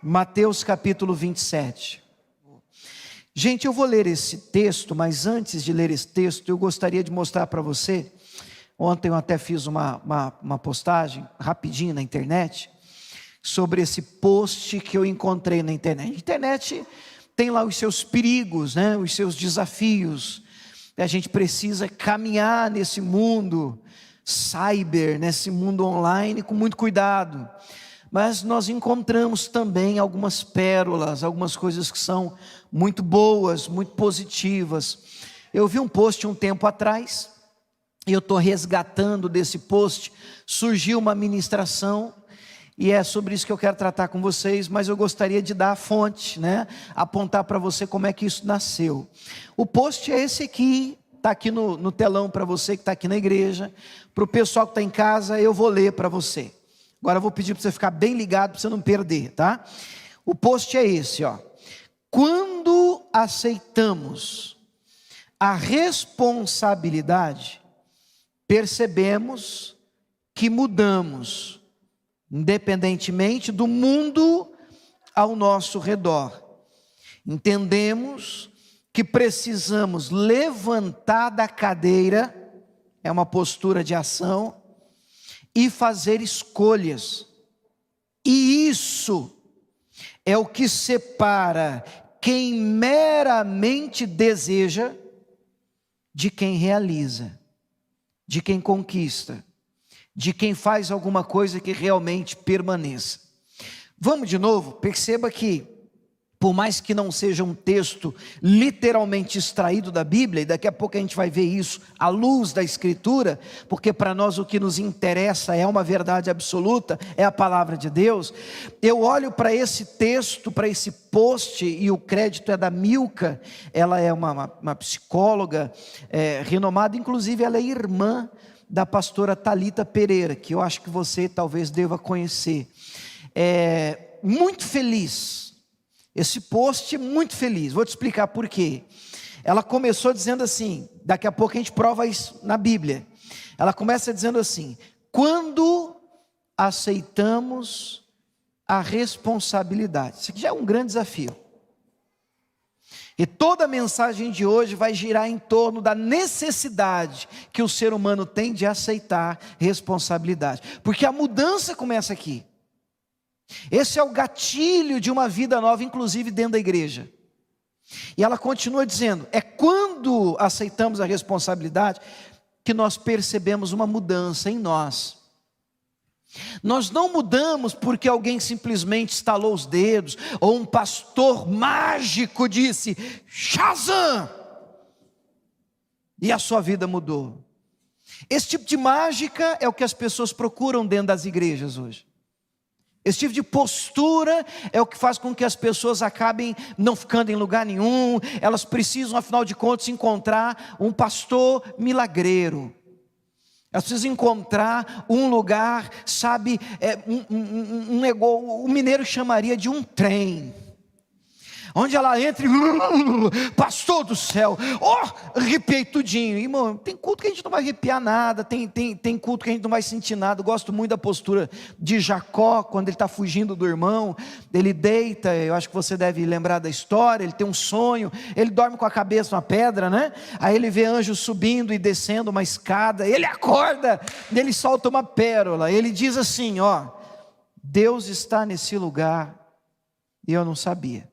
Mateus capítulo 27. Gente, eu vou ler esse texto, mas antes de ler esse texto, eu gostaria de mostrar para você. Ontem eu até fiz uma postagem rapidinho na internet, sobre esse post que eu encontrei na internet. A internet tem lá os seus perigos, né? Os seus desafios. A gente precisa caminhar nesse mundo cyber, nesse mundo online, com muito cuidado. Mas nós encontramos também algumas pérolas, algumas coisas que são muito boas, muito positivas. Eu vi um post um tempo atrás, e eu estou resgatando desse post. Surgiu uma ministração, e é sobre isso que eu quero tratar com vocês, mas eu gostaria de dar a fonte, né? Apontar para você como é que isso nasceu. O post é esse aqui, está aqui no telão para você que está aqui na igreja. Para o pessoal que está em casa, eu vou ler para você. Agora eu vou pedir para você ficar bem ligado, para você não perder, tá? O post é esse, ó. Quando aceitamos a responsabilidade, percebemos que mudamos, independentemente do mundo ao nosso redor. Entendemos que precisamos levantar da cadeira, é uma postura de ação, e fazer escolhas. E isso é o que separa quem meramente deseja de quem realiza, de quem conquista, de quem faz alguma coisa que realmente permaneça. Vamos de novo, perceba que, por mais que não seja um texto literalmente extraído da Bíblia, e daqui a pouco a gente vai ver isso à luz da Escritura, porque para nós o que nos interessa é uma verdade absoluta, é a palavra de Deus. Eu olho para esse texto, para esse post, e o crédito é da Milka. Ela é uma psicóloga renomada, inclusive ela é irmã da pastora Thalita Pereira, que eu acho que você talvez deva conhecer. Muito feliz. Esse post é muito feliz, vou te explicar por quê. Ela começou dizendo assim, daqui a pouco a gente prova isso na Bíblia. Ela começa dizendo assim: quando aceitamos a responsabilidade. Isso aqui já é um grande desafio. E toda a mensagem de hoje vai girar em torno da necessidade que o ser humano tem de aceitar responsabilidade. Porque a mudança começa aqui. Esse é o gatilho de uma vida nova, inclusive dentro da igreja. E ela continua dizendo, é quando aceitamos a responsabilidade que nós percebemos uma mudança em nós. Nós não mudamos porque alguém simplesmente estalou os dedos, ou um pastor mágico disse, Shazam! E a sua vida mudou. Esse tipo de mágica é o que as pessoas procuram dentro das igrejas hoje. Esse tipo de postura é o que faz com que as pessoas acabem não ficando em lugar nenhum. Elas precisam, afinal de contas, encontrar um pastor milagreiro. Elas precisam encontrar um lugar, sabe, o mineiro chamaria de um trem. Onde ela entra e, pastor do céu, arrepiei tudinho. Irmão, tem culto que a gente não vai arrepiar nada, tem culto que a gente não vai sentir nada. Eu gosto muito da postura de Jacó, quando ele está fugindo do irmão. Ele deita, eu acho que você deve lembrar da história, ele tem um sonho, ele dorme com a cabeça numa pedra, né? Aí ele vê anjos subindo e descendo uma escada, ele acorda, ele solta uma pérola, ele diz assim, Deus está nesse lugar, e eu não sabia.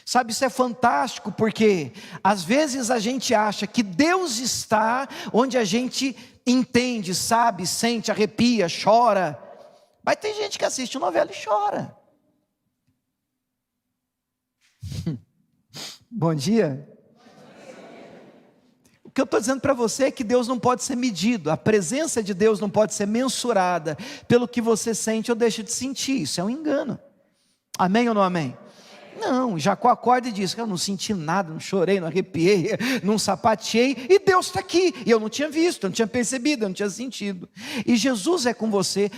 Sabe, isso é fantástico, porque às vezes a gente acha que Deus está onde a gente entende, sabe, sente, arrepia, chora. Mas tem gente que assiste novela e chora. Bom dia. O que eu estou dizendo para você é que Deus não pode ser medido, a presença de Deus não pode ser mensurada pelo que você sente ou deixa de sentir. Isso é um engano. Amém ou não amém? Não, Jacó acorda e diz, eu não senti nada, não chorei, não arrepiei, não sapateei, e Deus está aqui, e eu não tinha visto, eu não tinha percebido, eu não tinha sentido. E Jesus é com você,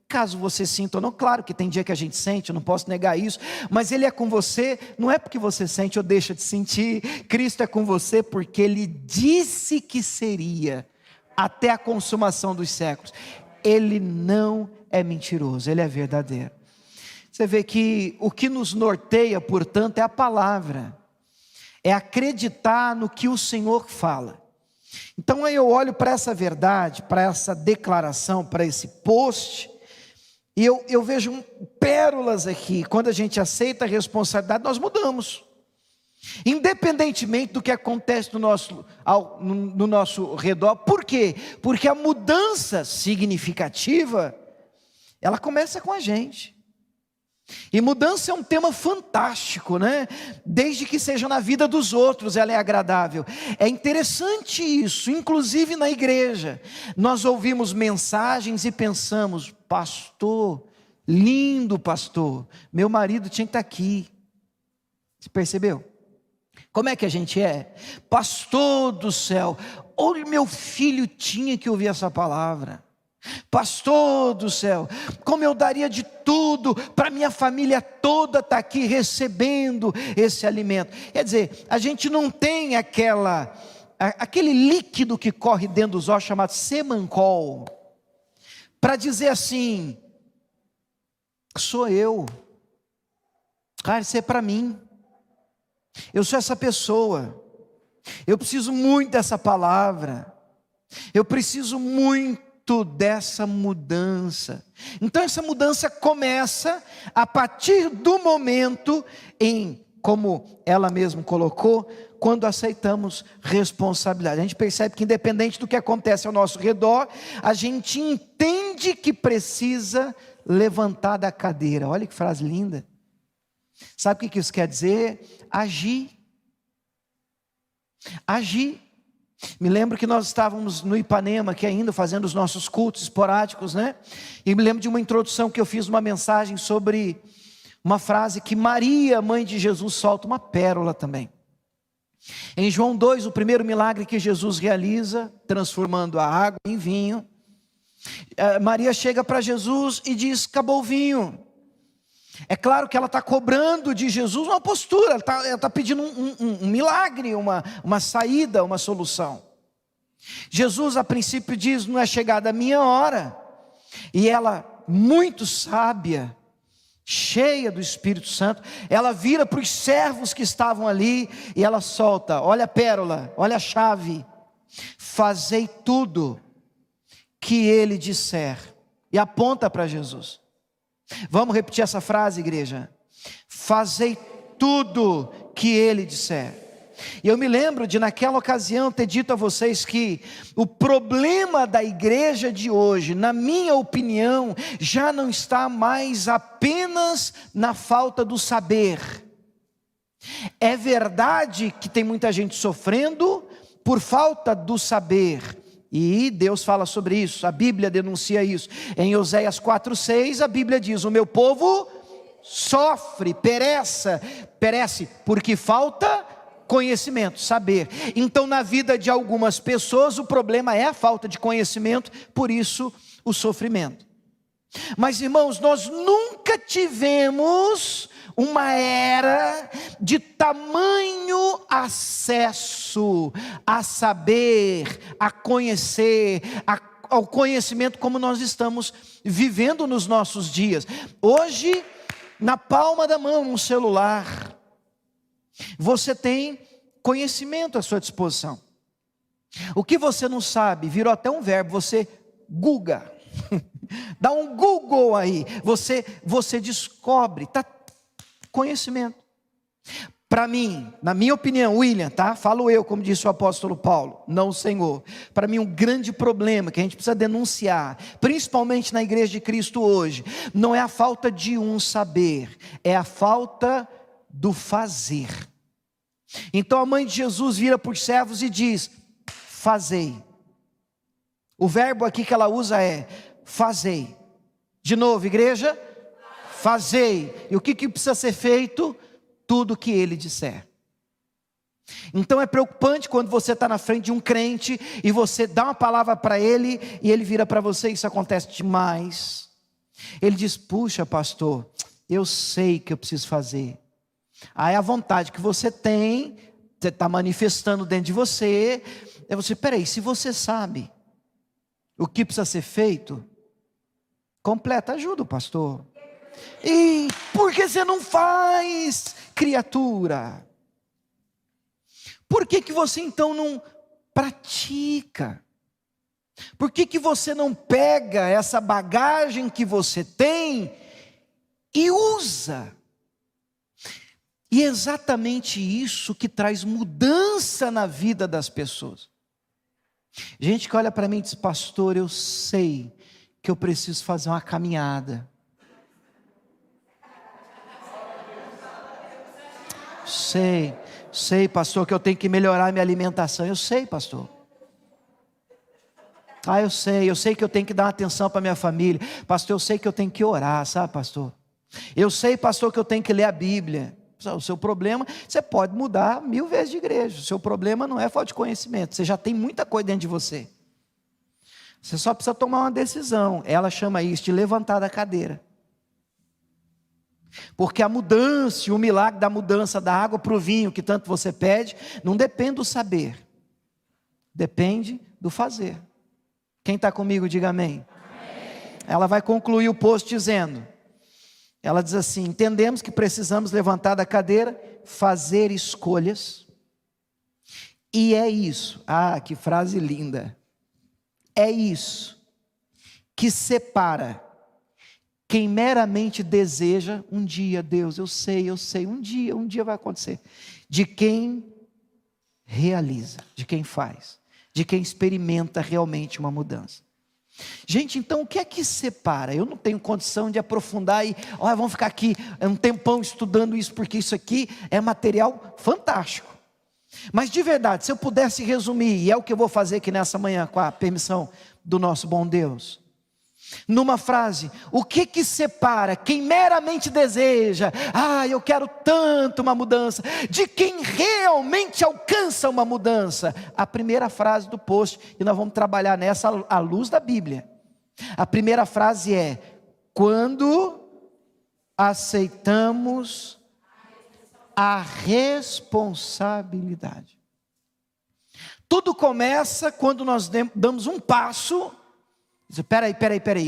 caso você sinta ou não. Claro que tem dia que a gente sente, eu não posso negar isso, mas Ele é com você, não é porque você sente ou deixa de sentir. Cristo é com você porque Ele disse que seria, até a consumação dos séculos. Ele não é mentiroso, Ele é verdadeiro. Você vê que o que nos norteia, portanto, é a palavra, é acreditar no que o Senhor fala. Então aí eu olho para essa verdade, para essa declaração, para esse post, e eu vejo pérolas aqui. Quando a gente aceita a responsabilidade, nós mudamos. Independentemente do que acontece no nosso redor. Por quê? Porque a mudança significativa, ela começa com a gente. E mudança é um tema fantástico, né? Desde que seja na vida dos outros, ela é agradável. É interessante isso, inclusive na igreja. Nós ouvimos mensagens e pensamos: pastor, lindo pastor, meu marido tinha que estar aqui. Você percebeu? Como é que a gente é? Pastor do céu, olha, meu filho tinha que ouvir essa palavra. Pastor do céu, como eu daria de tudo para minha família toda estar aqui recebendo esse alimento. Quer dizer, a gente não tem aquele líquido que corre dentro dos ossos chamado semancol, para dizer assim: sou eu, cara, isso é para mim, eu sou essa pessoa, eu preciso muito dessa palavra, eu preciso muito dessa mudança. Então essa mudança começa a partir do momento como ela mesma colocou, quando aceitamos responsabilidade. A gente percebe que independente do que acontece ao nosso redor, a gente entende que precisa levantar da cadeira. Olha que frase linda. Sabe o que isso quer dizer? Agir. Agir. Me lembro que nós estávamos no Ipanema aqui ainda, fazendo os nossos cultos esporádicos, né? E me lembro de uma introdução que eu fiz numa mensagem sobre uma frase que Maria, mãe de Jesus, solta uma pérola também. Em João 2, o primeiro milagre que Jesus realiza, transformando a água em vinho, Maria chega para Jesus e diz: acabou o vinho. É claro que ela está cobrando de Jesus uma postura, ela está pedindo um milagre, uma saída, uma solução. Jesus a princípio diz: não é chegada a minha hora. E ela, muito sábia, cheia do Espírito Santo, ela vira para os servos que estavam ali e ela solta: olha a pérola, olha a chave, fazei tudo que ele disser. E aponta para Jesus. Vamos repetir essa frase, igreja? Fazei tudo que ele disser. E eu me lembro de naquela ocasião ter dito a vocês que o problema da igreja de hoje, na minha opinião, já não está mais apenas na falta do saber. É verdade que tem muita gente sofrendo por falta do saber. E Deus fala sobre isso, a Bíblia denuncia isso. Em Oséias 4:6, a Bíblia diz: o meu povo sofre, perece, porque falta conhecimento, saber. Então na vida de algumas pessoas o problema é a falta de conhecimento, por isso o sofrimento. Mas irmãos, nós nunca tivemos uma era de tamanho acesso a saber, a conhecer, ao conhecimento como nós estamos vivendo nos nossos dias. Hoje, na palma da mão, um celular, você tem conhecimento à sua disposição. O que você não sabe, virou até um verbo, você googa. Dá um Google aí, você descobre, tá? Conhecimento. Para mim, na minha opinião, William, tá? Falo eu, como disse o apóstolo Paulo, não o Senhor. Para mim um grande problema que a gente precisa denunciar, principalmente na igreja de Cristo hoje, não é a falta de um saber, é a falta do fazer. Então a mãe de Jesus vira para os servos e diz: fazei. O verbo aqui que ela usa é fazei. De novo, igreja, fazei. E o que precisa ser feito? Tudo o que ele disser. Então é preocupante quando você está na frente de um crente e você dá uma palavra para ele e ele vira para você. Isso acontece demais. Ele diz: puxa pastor, eu sei que eu preciso fazer. Aí a vontade que você tem, você está manifestando dentro de você, é você: peraí, se você sabe o que precisa ser feito, completa, ajuda o pastor. E que você não faz, criatura? Por que você então não pratica? Por que você não pega essa bagagem que você tem e usa? E é exatamente isso que traz mudança na vida das pessoas. Gente que olha para mim e diz: pastor, eu sei que eu preciso fazer uma caminhada. Sei, pastor, que eu tenho que melhorar minha alimentação. Eu sei, pastor. Eu sei que eu tenho que dar atenção para minha família. Pastor, eu sei que eu tenho que orar, sabe, pastor? Eu sei, pastor, que eu tenho que ler a Bíblia. O seu problema, você pode mudar 1000 vezes de igreja. O seu problema não é falta de conhecimento. Você já tem muita coisa dentro de você. Você só precisa tomar uma decisão. Ela chama isso de levantar da cadeira. Porque a mudança, o milagre da mudança da água para o vinho, que tanto você pede, não depende do saber. Depende do fazer. Quem está comigo, diga amém. Ela vai concluir o post dizendo... Ela diz assim: entendemos que precisamos levantar da cadeira, fazer escolhas, e é isso, que frase linda, é isso que separa quem meramente deseja, um dia, Deus, eu sei, um dia vai acontecer, de quem realiza, de quem faz, de quem experimenta realmente uma mudança. Gente, então o que é que separa? Eu não tenho condição de aprofundar e vamos ficar aqui um tempão estudando isso, porque isso aqui é material fantástico. Mas de verdade, se eu pudesse resumir, e é o que eu vou fazer aqui nessa manhã, com a permissão do nosso bom Deus, numa frase: o que separa quem meramente deseja, eu quero tanto uma mudança, de quem realmente alcança uma mudança? A primeira frase do post, e nós vamos trabalhar nessa à luz da Bíblia. A primeira frase é: quando aceitamos a responsabilidade. Tudo começa quando nós damos um passo. Peraí,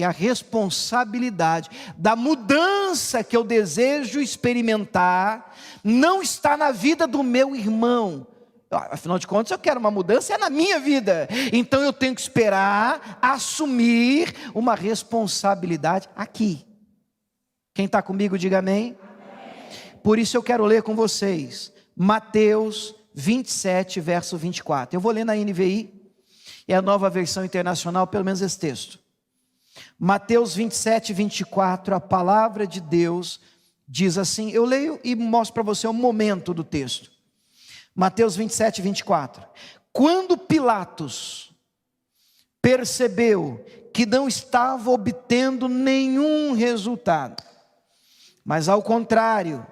a responsabilidade da mudança que eu desejo experimentar não está na vida do meu irmão. Afinal de contas, eu quero uma mudança, é na minha vida. Então eu tenho que esperar, assumir uma responsabilidade aqui. Quem está comigo, diga amém. Por isso eu quero ler com vocês Mateus 27, verso 24. Eu vou ler na NVI. É a Nova Versão Internacional, pelo menos esse texto. Mateus 27, 24, a palavra de Deus diz assim, eu leio e mostro para você o momento do texto. Mateus 27, 24. Quando Pilatos percebeu que não estava obtendo nenhum resultado, mas ao contrário,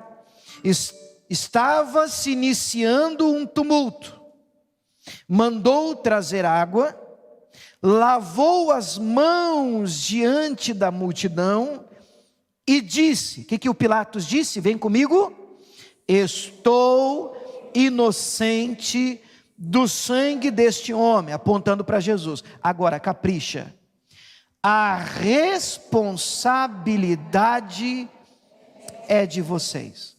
estava se iniciando um tumulto, mandou trazer água, lavou as mãos diante da multidão e disse, o que o Pilatos disse? Vem comigo. Estou inocente do sangue deste homem, apontando para Jesus. Agora capricha, a responsabilidade é de vocês.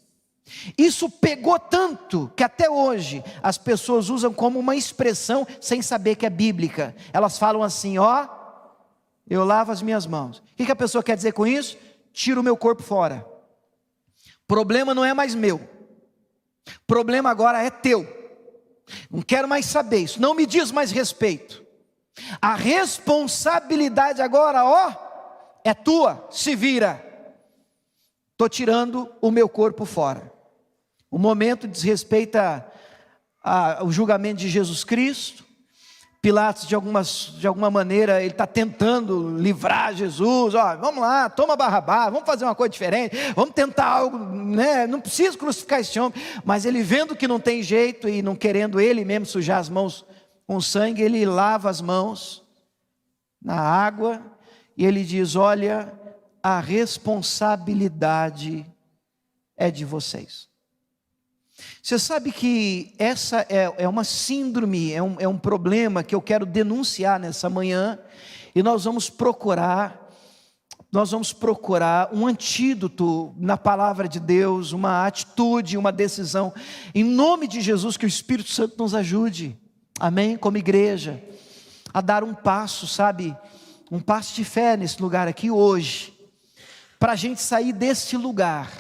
Isso pegou tanto que até hoje as pessoas usam como uma expressão sem saber que é bíblica. Elas falam assim, eu lavo as minhas mãos. O que a pessoa quer dizer com isso? Tiro o meu corpo fora. Problema não é mais meu. Problema agora é teu. Não quero mais saber isso. Não me diz mais respeito. A responsabilidade agora, é tua. Se vira. Estou tirando o meu corpo fora. O momento diz respeito ao julgamento de Jesus Cristo. Pilatos, de alguma maneira, ele está tentando livrar Jesus. Vamos lá, toma Barrabás, vamos fazer uma coisa diferente, vamos tentar algo, né? Não precisa crucificar esse homem. Mas ele vendo que não tem jeito e não querendo ele mesmo sujar as mãos com sangue, ele lava as mãos na água e ele diz, olha, a responsabilidade é de vocês. Você sabe que essa é uma síndrome, é um problema que eu quero denunciar nessa manhã, e nós vamos procurar nós vamos procurar um antídoto na palavra de Deus, uma atitude, uma decisão, em nome de Jesus, que o Espírito Santo nos ajude, amém? Como igreja, a dar um passo, sabe, um passo de fé nesse lugar aqui hoje, para a gente sair desse lugar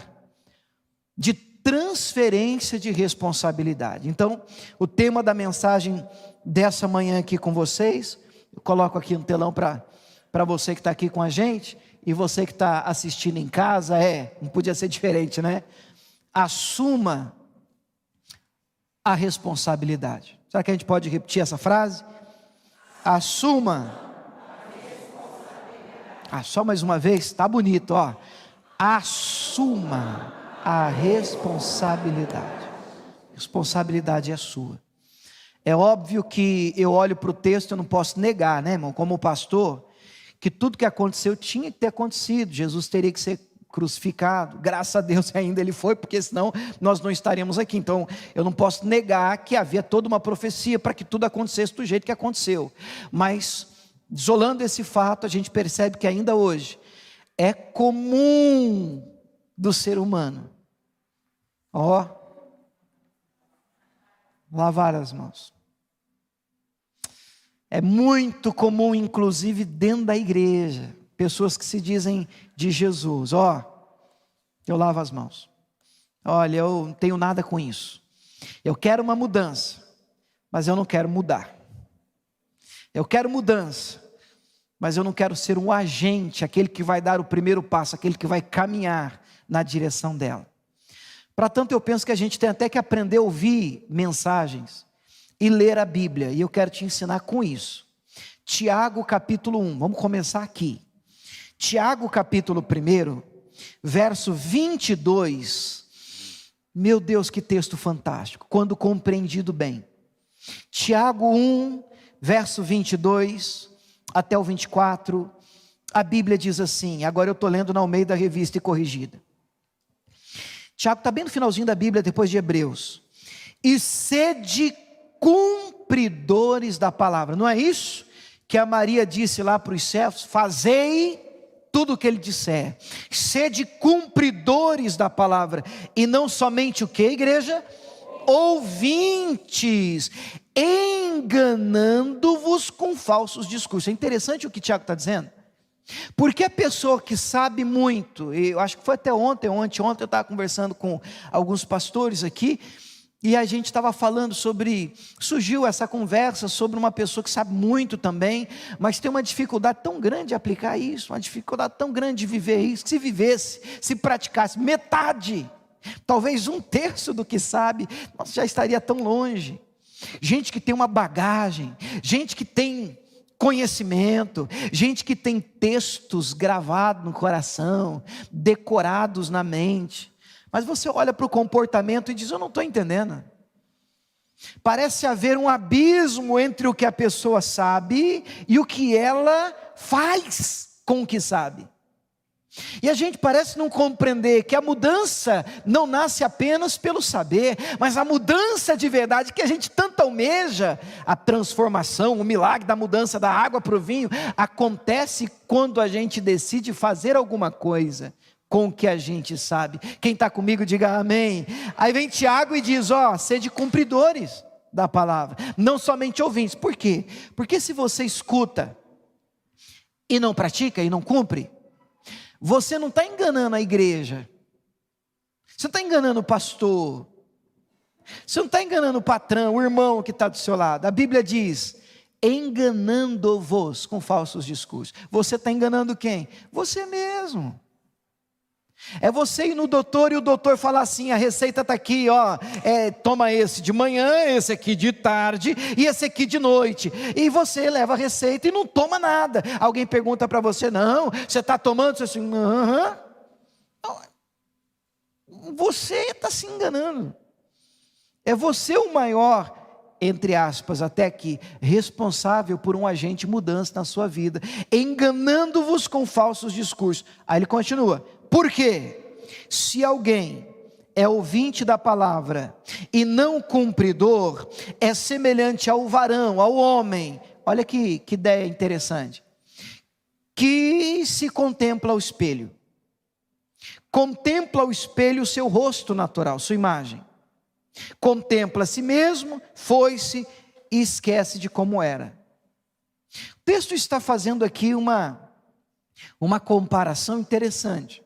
de transferência de responsabilidade. Então, o tema da mensagem dessa manhã aqui com vocês, eu coloco aqui no telão para você que está aqui com a gente, e você que está assistindo em casa, não podia ser diferente, né? Assuma a responsabilidade. Será que a gente pode repetir essa frase? Assuma a responsabilidade. Só mais uma vez, está bonito, ó. Assuma a responsabilidade. Responsabilidade é sua. É óbvio que eu olho para o texto, eu não posso negar, né, irmão, como pastor, que tudo que aconteceu tinha que ter acontecido. Jesus teria que ser crucificado. Graças a Deus ainda ele foi, porque senão nós não estaríamos aqui. Então eu não posso negar que havia toda uma profecia para que tudo acontecesse do jeito que aconteceu. Mas isolando esse fato, a gente percebe que ainda hoje é comum do ser humano, lavar as mãos. É muito comum, inclusive dentro da igreja, pessoas que se dizem de Jesus, eu lavo as mãos. Olha, eu não tenho nada com isso. Eu quero uma mudança, mas eu não quero mudar. Eu quero mudança, mas eu não quero ser um agente, aquele que vai dar o primeiro passo, aquele que vai caminhar na direção dela. Para tanto, eu penso que a gente tem até que aprender a ouvir mensagens e ler a Bíblia, e eu quero te ensinar com isso. Tiago capítulo 1, vamos começar aqui. Tiago capítulo 1, verso 22, meu Deus, que texto fantástico, quando compreendido bem. Tiago 1, verso 22 até o 24, a Bíblia diz assim, agora eu estou lendo na Almeida Revista e Corrigida. Tiago está bem no finalzinho da Bíblia, depois de Hebreus. E sede cumpridores da palavra. Não é isso que a Maria disse lá para os servos? Fazei tudo o que ele disser. Sede cumpridores da palavra. E não somente o que, igreja? Ouvintes, enganando-vos com falsos discursos. É interessante o que Tiago está dizendo. Porque a pessoa que sabe muito, eu acho que foi até ontem eu estava conversando com alguns pastores aqui, e a gente estava falando surgiu essa conversa sobre uma pessoa que sabe muito também, mas tem uma dificuldade tão grande de aplicar isso, uma dificuldade tão grande de viver isso, que se vivesse, se praticasse metade, talvez 1/3 do que sabe, nós já estaria tão longe. Gente que tem uma bagagem, gente que tem conhecimento, gente que tem textos gravados no coração, decorados na mente, mas você olha para o comportamento e diz, eu não estou entendendo. Parece haver um abismo entre o que a pessoa sabe e o que ela faz com o que sabe. E a gente parece não compreender que a mudança não nasce apenas pelo saber, mas a mudança de verdade que a gente tanto almeja, a transformação, o milagre da mudança da água para o vinho, acontece quando a gente decide fazer alguma coisa com o que a gente sabe. Quem está comigo diga amém. Aí vem Tiago e diz, sede cumpridores da palavra, não somente ouvintes. Por quê? Porque se você escuta e não pratica e não cumpre, você não está enganando a igreja, você não está enganando o pastor, você não está enganando o patrão, o irmão que está do seu lado. A Bíblia diz, enganando-vos com falsos discursos. Você está enganando quem? Você mesmo. É você ir no doutor e o doutor falar assim, a receita está aqui, toma esse de manhã, esse aqui de tarde e esse aqui de noite, e você leva a receita e não toma nada. Alguém pergunta para você, não, você está tomando? Você assim, você está se enganando. É você o maior, entre aspas, até aqui, responsável por um agente de mudança na sua vida, enganando-vos com falsos discursos. Aí ele continua, por quê? Se alguém é ouvinte da palavra e não cumpridor, é semelhante ao varão, ao homem, olha que ideia interessante, que se contempla ao espelho. Contempla ao espelho o seu rosto natural, sua imagem. Contempla a si mesmo, foi-se e esquece de como era. O texto está fazendo aqui uma comparação interessante.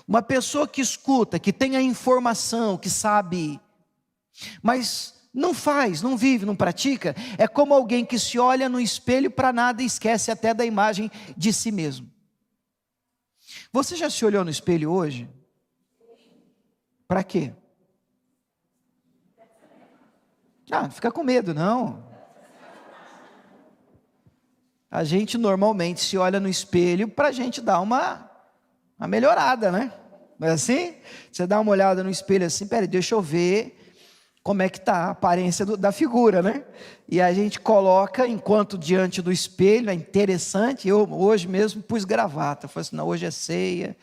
Uma pessoa que escuta, que tem a informação, que sabe, mas não faz, não vive, não pratica, é como alguém que se olha no espelho para nada e esquece até da imagem de si mesmo. Você já se olhou no espelho hoje? Para quê? Não fica com medo, não. A gente normalmente se olha no espelho para a gente dar uma melhorada, né? Não é assim? Você dá uma olhada no espelho assim, peraí, deixa eu ver como é que está a aparência da figura, né? E a gente coloca, enquanto diante do espelho, é interessante. Eu hoje mesmo pus gravata, falei assim, não, hoje é ceia.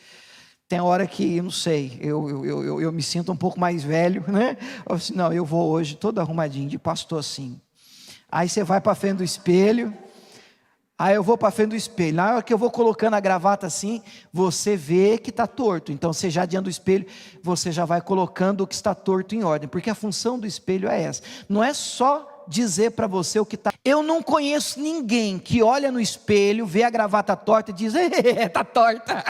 Tem hora que, não sei, eu me sinto um pouco mais velho, né? Eu falei assim, não, eu vou hoje todo arrumadinho, de pastor assim. Aí você vai para frente do espelho. Aí eu vou para frente do espelho. Na hora que eu vou colocando a gravata assim, você vê que está torto. Então você já diante do espelho, você já vai colocando o que está torto em ordem. Porque a função do espelho é essa. Não é só dizer para você o que está. Eu não conheço ninguém que olha no espelho, vê a gravata torta e diz, está torta.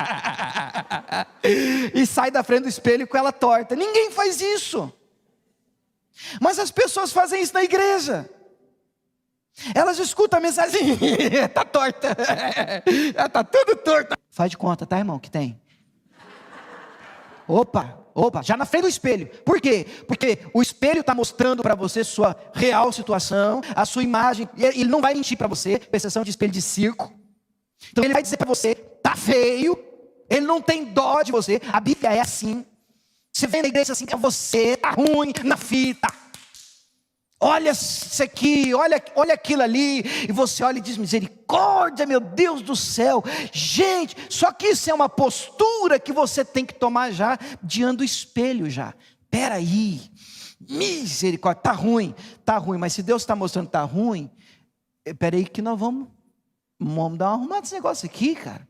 E sai da frente do espelho com ela torta. Ninguém faz isso. Mas as pessoas fazem isso na igreja. Elas escutam a mensagem, está torta, está tudo torta. Faz de conta, tá, irmão, que tem. Opa, já na frente do espelho. Por quê? Porque o espelho está mostrando para você sua real situação, a sua imagem. Ele não vai mentir para você, com exceção de espelho de circo. Então ele vai dizer para você, tá feio. Ele não tem dó de você. A Bíblia é assim. Você vem na igreja assim, que é você, tá ruim na fita. Olha isso aqui, olha aquilo ali, e você olha e diz, misericórdia, meu Deus do céu, gente, só que isso é uma postura que você tem que tomar já, diante do espelho já, peraí, misericórdia, tá ruim, mas se Deus está mostrando que tá ruim, peraí que nós vamos dar uma arrumada nesse negócio aqui, cara.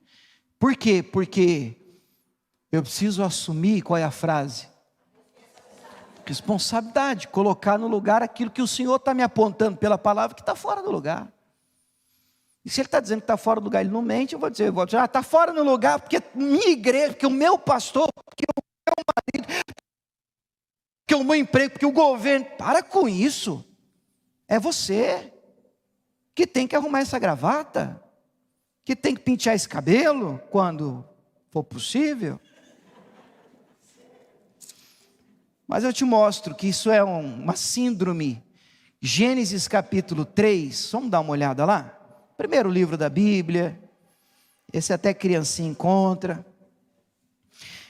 Por quê? Porque eu preciso assumir, qual é a frase? Responsabilidade, colocar no lugar aquilo que o Senhor está me apontando pela palavra que está fora do lugar. E se Ele está dizendo que está fora do lugar, Ele não mente, eu vou dizer, está fora do lugar, porque minha igreja, porque o meu pastor, porque o meu marido, porque o meu emprego, porque o governo, para com isso. É você que tem que arrumar essa gravata, que tem que pentear esse cabelo, quando for possível. Mas eu te mostro que isso é uma síndrome. Gênesis capítulo 3, vamos dar uma olhada lá? Primeiro livro da Bíblia, esse até criancinha encontra.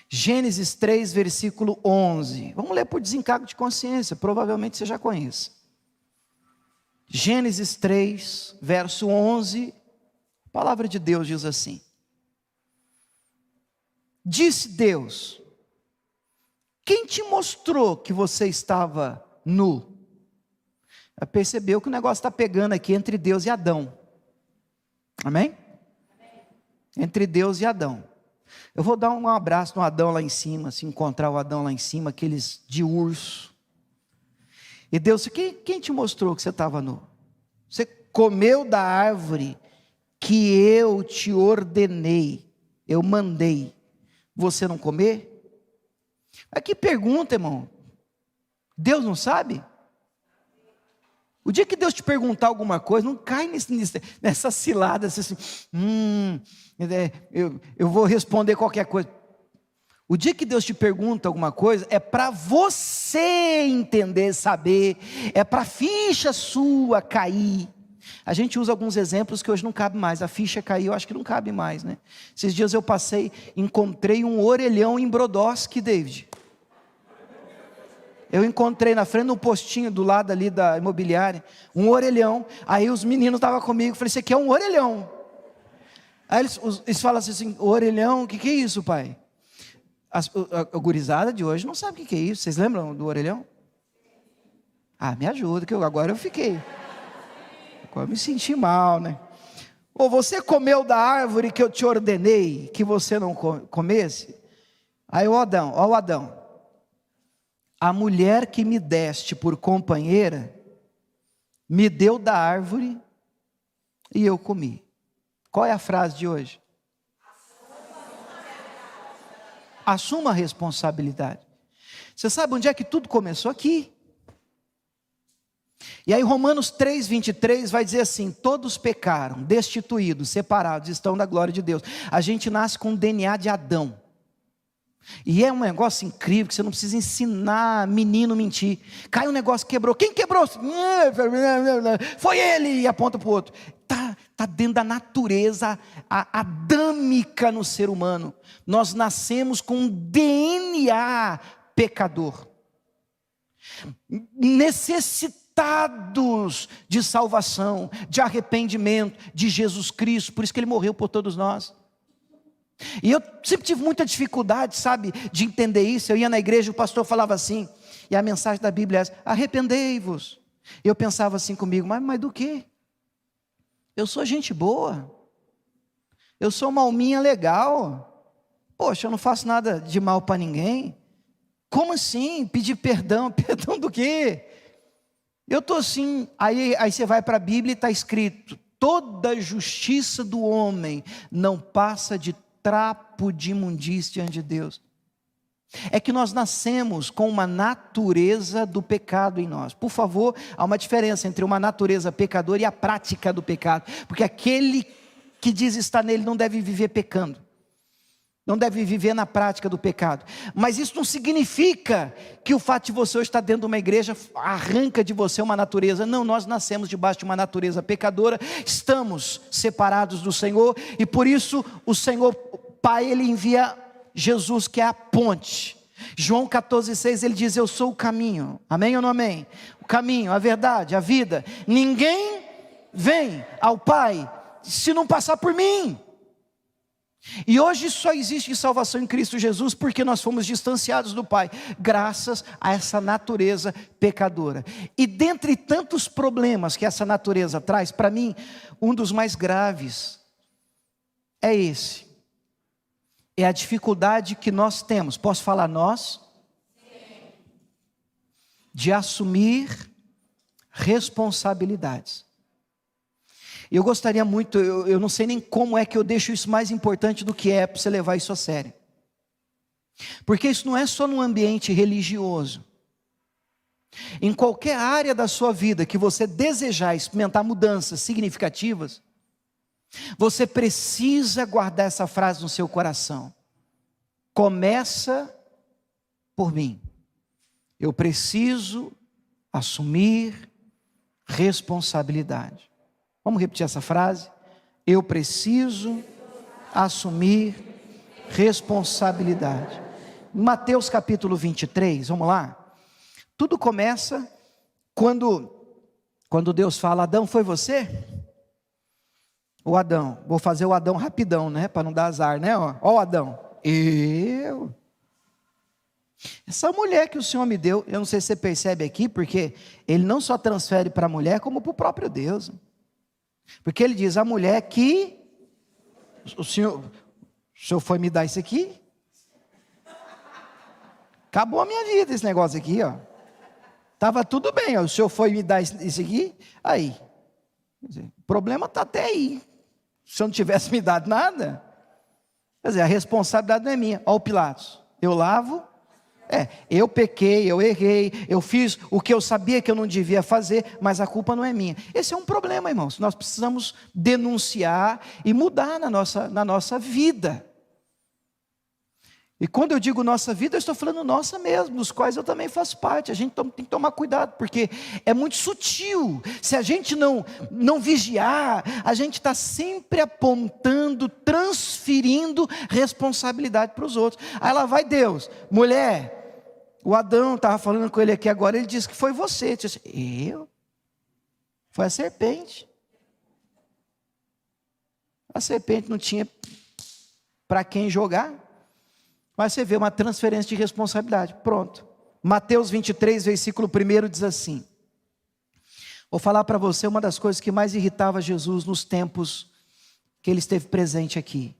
Gênesis 3, versículo 11. Vamos ler por desencargo de consciência, provavelmente você já conhece. Gênesis 3, verso 11, a palavra de Deus diz assim: disse Deus, quem te mostrou que você estava nu? Percebeu que o negócio está pegando aqui entre Deus e Adão. Amém? Entre Deus e Adão. Eu vou dar um abraço no Adão lá em cima, se encontrar o Adão lá em cima, aqueles de urso. E Deus, quem te mostrou que você estava nu? Você comeu da árvore que eu te ordenei, eu mandei, você não comer? Aqui pergunta, irmão, Deus não sabe? O dia que Deus te perguntar alguma coisa, não cai nessa cilada, assim, eu vou responder qualquer coisa. O dia que Deus te pergunta alguma coisa, é para você entender, saber, é para a ficha sua cair. A gente usa alguns exemplos que hoje não cabe mais, a ficha caiu, eu acho que não cabe mais, né? Esses dias eu encontrei um orelhão em Brodowski, David. Eu encontrei na frente do postinho do lado ali da imobiliária, um orelhão. Aí os meninos estavam comigo, falei, isso aqui é um orelhão. Aí eles falam assim, orelhão, o que é isso, pai? A gurizada de hoje não sabe o que é isso. Vocês lembram do orelhão? Me ajuda, que agora eu fiquei. Agora eu me senti mal, né? Ou você comeu da árvore que eu te ordenei que você não comesse? Aí o Adão, a mulher que me deste por companheira, me deu da árvore e eu comi. Qual é a frase de hoje? Assuma a responsabilidade. Você sabe onde é que tudo começou? Aqui. E aí Romanos 3:23 vai dizer assim: todos pecaram, destituídos, separados, estão da glória de Deus. A gente nasce com o DNA de Adão. E é um negócio incrível, que você não precisa ensinar menino a mentir. Cai um negócio, quebrou. Quem quebrou? Foi ele, e aponta para o outro. Está dentro da natureza adâmica no ser humano. Nós nascemos com um DNA pecador, necessitados de salvação, de arrependimento, de Jesus Cristo. Por isso que Ele morreu por todos nós. E eu sempre tive muita dificuldade, sabe, de entender isso. Eu ia na igreja, o pastor falava assim, e a mensagem da Bíblia é essa: arrependei-vos. Eu pensava assim comigo, mas do quê? Eu sou gente boa, eu sou uma alminha legal, poxa, eu não faço nada de mal para ninguém. Como assim? Pedir perdão? Perdão do quê? Eu estou assim. Aí você vai para a Bíblia e está escrito: toda justiça do homem não passa de trapo de imundícia diante de Deus. É que nós nascemos com uma natureza do pecado em nós. Por favor, há uma diferença entre uma natureza pecadora e a prática do pecado, porque aquele que diz estar nele não deve viver pecando, não deve viver na prática do pecado. Mas isso não significa que o fato de você hoje estar dentro de uma igreja arranca de você uma natureza. Não, nós nascemos debaixo de uma natureza pecadora, estamos separados do Senhor, e por isso o Senhor Pai, Ele envia Jesus, que é a ponte. João 14,6 ele diz: eu sou o caminho. Amém ou não amém? O caminho, a verdade, a vida. Ninguém vem ao Pai se não passar por mim. E hoje só existe salvação em Cristo Jesus porque nós fomos distanciados do Pai, graças a essa natureza pecadora. E dentre tantos problemas que essa natureza traz, para mim, um dos mais graves é esse. É a dificuldade que nós temos, posso falar nós? Sim. De assumir responsabilidades. Eu gostaria muito, eu não sei nem como é que eu deixo isso mais importante do que é, para você levar isso a sério. Porque isso não é só no ambiente religioso. Em qualquer área da sua vida que você desejar experimentar mudanças significativas, você precisa guardar essa frase no seu coração: começa por mim. Eu preciso assumir responsabilidade. Vamos repetir essa frase? Eu preciso assumir responsabilidade. Mateus capítulo 23, vamos lá. Tudo começa quando Deus fala: Adão, foi você? O Adão, vou fazer o Adão rapidão, né? Para não dar azar, né? Ó o Adão. Eu? Essa mulher que o Senhor me deu, eu não sei se você percebe aqui, porque Ele não só transfere para a mulher, como para o próprio Deus. Porque Ele diz: a mulher que o Senhor foi me dar isso aqui? Acabou a minha vida esse negócio aqui, ó. Estava tudo bem, ó. O Senhor foi me dar isso aqui? Aí. Quer dizer, o problema está até aí. Se eu não tivesse me dado nada, quer dizer, a responsabilidade não é minha. Ó o Pilatos, eu lavo, eu pequei, eu errei, eu fiz o que eu sabia que eu não devia fazer, mas a culpa não é minha. Esse é um problema, irmãos, nós precisamos denunciar e mudar na nossa vida. E quando eu digo nossa vida, eu estou falando nossa mesmo, dos quais eu também faço parte. A gente tem que tomar cuidado, porque é muito sutil. Se a gente não vigiar, a gente está sempre apontando, transferindo responsabilidade para os outros. Aí lá vai Deus: mulher, o Adão estava falando com ele aqui agora, ele disse que foi você. Eu disse: eu? Foi a serpente. A serpente não tinha para quem jogar. Mas você vê uma transferência de responsabilidade. Pronto. Mateus 23, versículo 1 diz assim. Vou falar para você uma das coisas que mais irritava Jesus nos tempos que ele esteve presente aqui.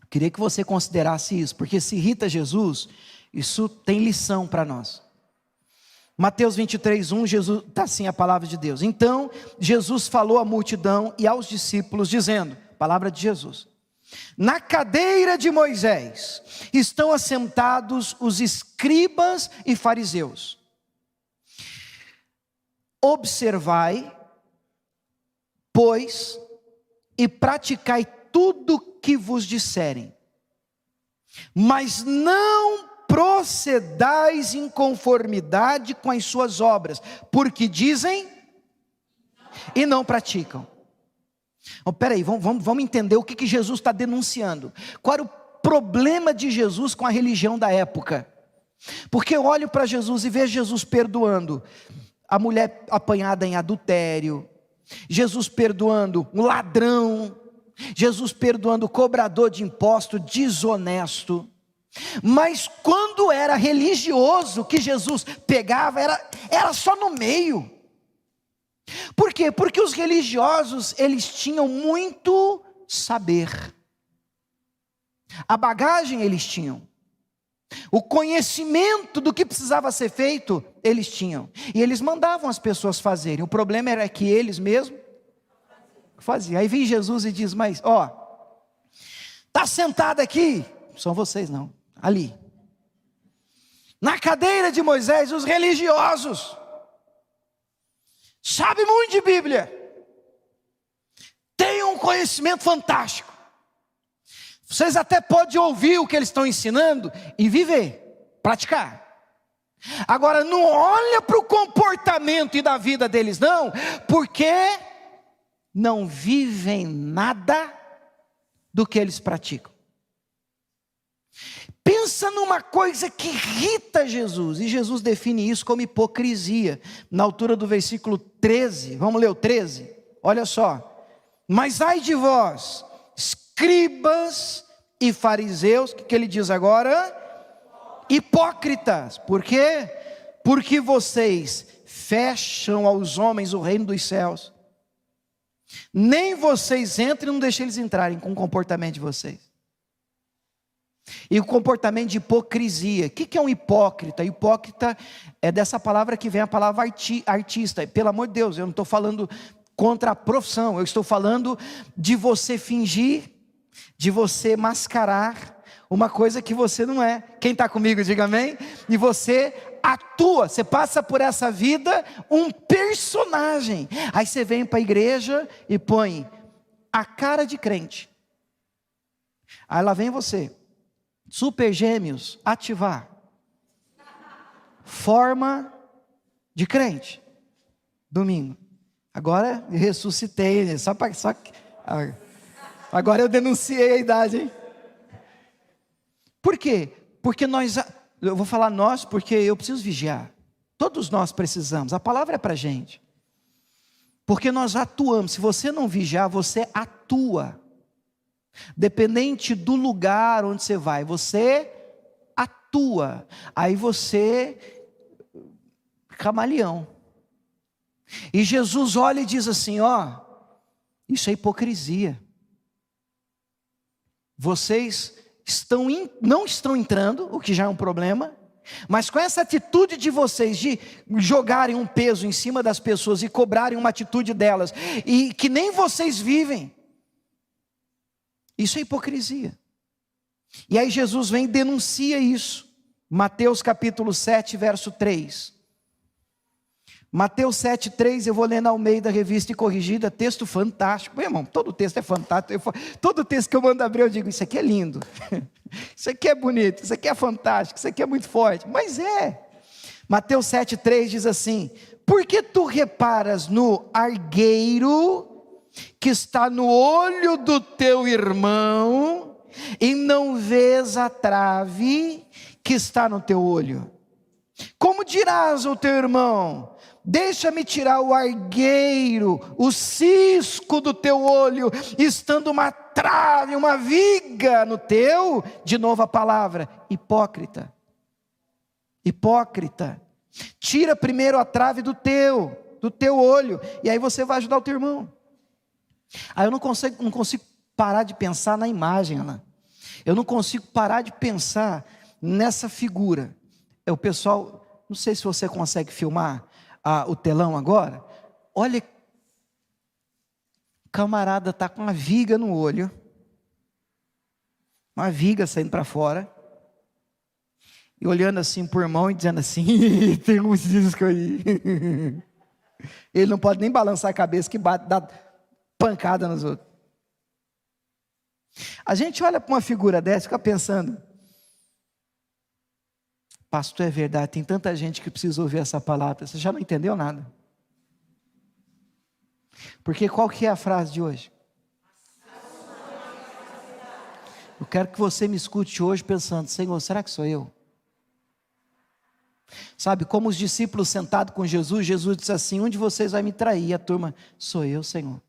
Queria que você considerasse isso, porque se irrita Jesus, isso tem lição para nós. Mateus 23:1, Jesus, está assim a palavra de Deus. Então, Jesus falou à multidão e aos discípulos, dizendo, palavra de Jesus: na cadeira de Moisés estão assentados os escribas e fariseus. Observai, pois, e praticai tudo que vos disserem, mas não procedais em conformidade com as suas obras, porque dizem e não praticam. Oh, peraí, vamos entender o que Jesus está denunciando. Qual era o problema de Jesus com a religião da época? Porque eu olho para Jesus e vejo Jesus perdoando a mulher apanhada em adultério, Jesus perdoando um ladrão, Jesus perdoando o cobrador de imposto desonesto. Mas quando era religioso que Jesus pegava, era só no meio. Por quê? Porque os religiosos, eles tinham muito saber. A bagagem eles tinham. O conhecimento do que precisava ser feito, eles tinham. E eles mandavam as pessoas fazerem. O problema era que eles mesmos faziam. Aí vem Jesus e diz, mas está sentado aqui, são vocês não, ali. Na cadeira de Moisés, os religiosos. Sabe muito de Bíblia. Tem um conhecimento fantástico. Vocês até podem ouvir o que eles estão ensinando e viver, praticar. Agora não olha para o comportamento e da vida deles não, porque não vivem nada do que eles praticam. Pensa numa coisa que irrita Jesus, e Jesus define isso como hipocrisia, na altura do versículo 13, vamos ler o 13, olha só, mas ai de vós, escribas e fariseus, o que ele diz agora? Hipócritas, por quê? Porque vocês fecham aos homens o reino dos céus, nem vocês entram e não deixam eles entrarem com o comportamento de vocês. E o comportamento de hipocrisia. O que é um hipócrita? Hipócrita é dessa palavra que vem a palavra artista. Pelo amor de Deus, eu não estou falando contra a profissão. Eu estou falando de você fingir, de você mascarar uma coisa que você não é. Quem está comigo, diga amém. E você atua, você passa por essa vida um personagem. Aí você vem para a igreja e põe a cara de crente. Aí lá vem você. Super Gêmeos, ativar. Forma de crente. Domingo. Agora eu ressuscitei, né? Agora eu denunciei a idade, hein? Por quê? Porque eu vou falar nós, porque eu preciso vigiar. Todos nós precisamos, a palavra é para a gente. Porque nós atuamos, se você não vigiar, você atua. Dependente do lugar onde você vai, você atua. Aí você, camaleão. E Jesus olha e diz assim, isso é hipocrisia. Vocês não estão entrando, o que já é um problema, mas com essa atitude de vocês, de jogarem um peso em cima das pessoas e cobrarem uma atitude delas, e que nem vocês vivem, isso é hipocrisia. E aí Jesus vem e denuncia isso. Mateus capítulo 7, verso 3. Mateus 7, 3, eu vou ler na Almeida, Revista e Corrigida, texto fantástico. Meu irmão, todo texto é fantástico. Todo texto que eu mando abrir, eu digo, isso aqui é lindo. Isso aqui é bonito, isso aqui é fantástico, isso aqui é muito forte. Mas é. Mateus 7, 3 diz assim, por que tu reparas no argueiro que está no olho do teu irmão, e não vês a trave que está no teu olho? Como dirás ao teu irmão, deixa-me tirar o argueiro, o cisco do teu olho, estando uma trave, uma viga no teu? De novo a palavra, hipócrita. Hipócrita. Tira primeiro a trave do teu olho, e aí você vai ajudar o teu irmão. Aí eu não consigo parar de pensar na imagem, Ana. Eu não consigo parar de pensar nessa figura. O pessoal, não sei se você consegue filmar o telão agora. Olha, o camarada está com uma viga no olho, uma viga saindo para fora, e olhando assim para o irmão e dizendo assim: tem uns discos aí. Ele não pode nem balançar a cabeça, que dá pancada nos outros. A gente olha para uma figura dessa e fica pensando: pastor, é verdade, tem tanta gente que precisa ouvir essa palavra. Você já não entendeu nada. Porque qual que é a frase de hoje? Eu quero que você me escute hoje pensando: Senhor, será que sou eu? Sabe, como os discípulos sentados com Jesus, Jesus disse assim: um de vocês vai me trair. E a turma: sou eu, Senhor.